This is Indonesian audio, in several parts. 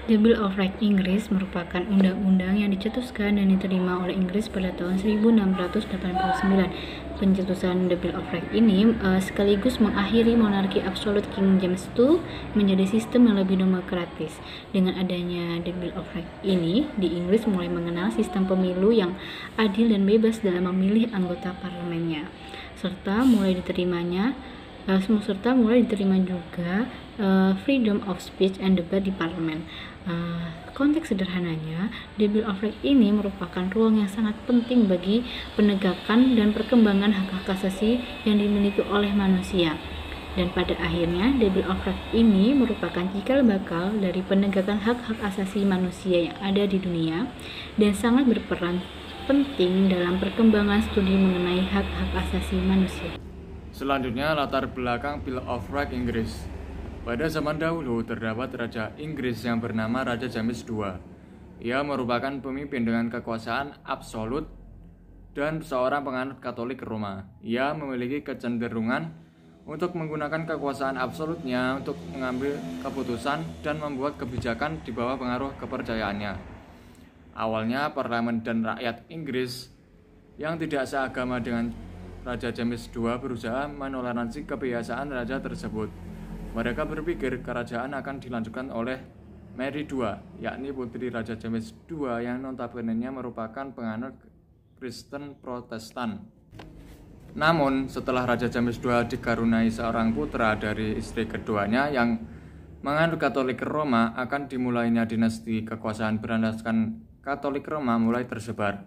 The Bill of Rights Inggris merupakan undang-undang yang dicetuskan dan diterima oleh Inggris pada tahun 1689. Pencetusan The Bill of Rights ini sekaligus mengakhiri monarki absolut King James II menjadi sistem yang lebih demokratis. Dengan adanya The Bill of Rights ini, di Inggris mulai mengenal sistem pemilu yang adil dan bebas dalam memilih anggota parlemennya, serta mulai diterima juga freedom of speech and debate di parlemen. Konteks sederhananya, The Bill of Rights ini merupakan ruang yang sangat penting bagi penegakan dan perkembangan hak-hak asasi yang dimiliki oleh manusia. Dan pada akhirnya, The Bill of Rights ini merupakan cikal bakal dari penegakan hak-hak asasi manusia yang ada di dunia dan sangat berperan penting dalam perkembangan studi mengenai hak-hak asasi manusia. Selanjutnya, latar belakang Bill of Rights Inggris. Pada zaman dahulu, terdapat Raja Inggris yang bernama Raja James II. Ia merupakan pemimpin dengan kekuasaan absolut dan seorang penganut Katolik Roma. Ia memiliki kecenderungan untuk menggunakan kekuasaan absolutnya untuk mengambil keputusan dan membuat kebijakan di bawah pengaruh kepercayaannya. Awalnya, parlemen dan rakyat Inggris yang tidak seagama dengan Raja James II berusaha menoleransi kebiasaan raja tersebut. Mereka berpikir kerajaan akan dilanjutkan oleh Mary II, yakni putri Raja James II yang notabene-nya merupakan penganut Kristen Protestan. Namun, setelah Raja James II dikaruniai seorang putra dari istri keduanya yang menganut Katolik Roma, akan dimulainya dinasti kekuasaan berlandaskan Katolik Roma mulai tersebar.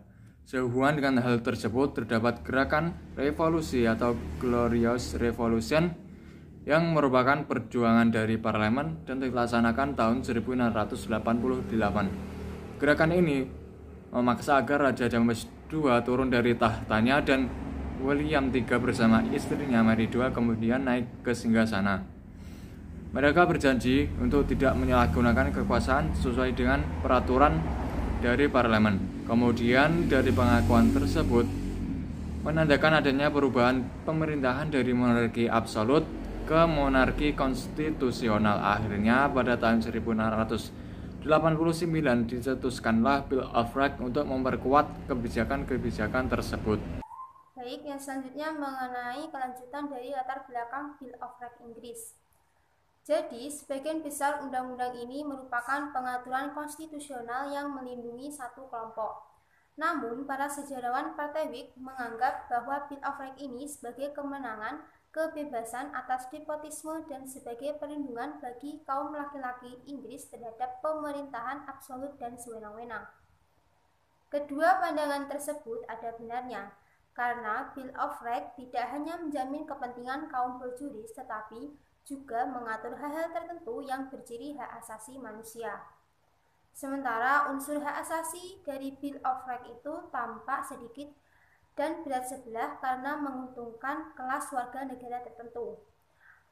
Sehubungan dengan hal tersebut, terdapat gerakan revolusi atau Glorious Revolution yang merupakan perjuangan dari parlemen dan dilaksanakan tahun 1688. Gerakan ini memaksa agar Raja James II turun dari tahtanya dan William III bersama istrinya Mary II kemudian naik ke singgasana. Mereka berjanji untuk tidak menyalahgunakan kekuasaan sesuai dengan peraturan dari parlemen. Kemudian dari pengakuan tersebut menandakan adanya perubahan pemerintahan dari monarki absolut ke monarki konstitusional. Akhirnya pada tahun 1689 dicetuskanlah Bill of Rights untuk memperkuat kebijakan-kebijakan tersebut. Baik, yang selanjutnya mengenai kelanjutan dari latar belakang Bill of Rights Inggris. Jadi, sebagian besar undang-undang ini merupakan pengaturan konstitusional yang melindungi satu kelompok. Namun, para sejarawan Partai Whig menganggap bahwa Bill of Rights ini sebagai kemenangan kebebasan atas nepotisme dan sebagai perlindungan bagi kaum laki-laki Inggris terhadap pemerintahan absolut dan sewenang-wenang. Kedua pandangan tersebut ada benarnya, karena Bill of Rights tidak hanya menjamin kepentingan kaum berjuris, tetapi juga mengatur hal-hal tertentu yang berciri hak asasi manusia. Sementara unsur hak asasi dari Bill of Rights itu tampak sedikit dan berat sebelah karena menguntungkan kelas warga negara tertentu.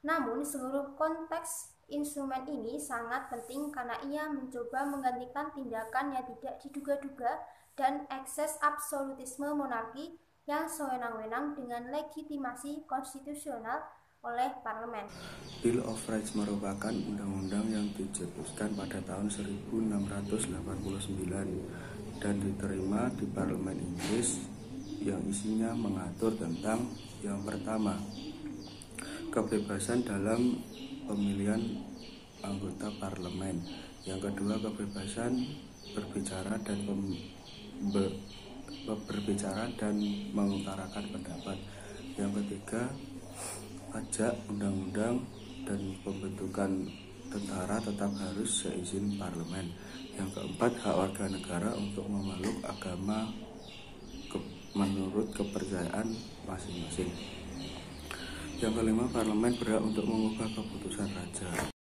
Namun, seluruh konteks instrumen ini sangat penting karena ia mencoba menggantikan tindakan yang tidak diduga-duga dan ekses absolutisme monarki yang sewenang-wenang dengan legitimasi konstitusional oleh parlemen. Bill of Rights merupakan undang-undang yang dicetuskan pada tahun 1689 dan diterima di parlemen Inggris, yang isinya mengatur tentang yang pertama, kebebasan dalam pemilihan anggota parlemen, yang kedua kebebasan berbicara dan mengutarakan pendapat, yang ketiga pajak, undang-undang dan pembentukan tentara tetap harus seizin parlemen, yang keempat hak warga negara untuk memeluk agama menurut kepercayaan masing-masing. Yang kelima, parlemen berhak untuk mengubah keputusan raja.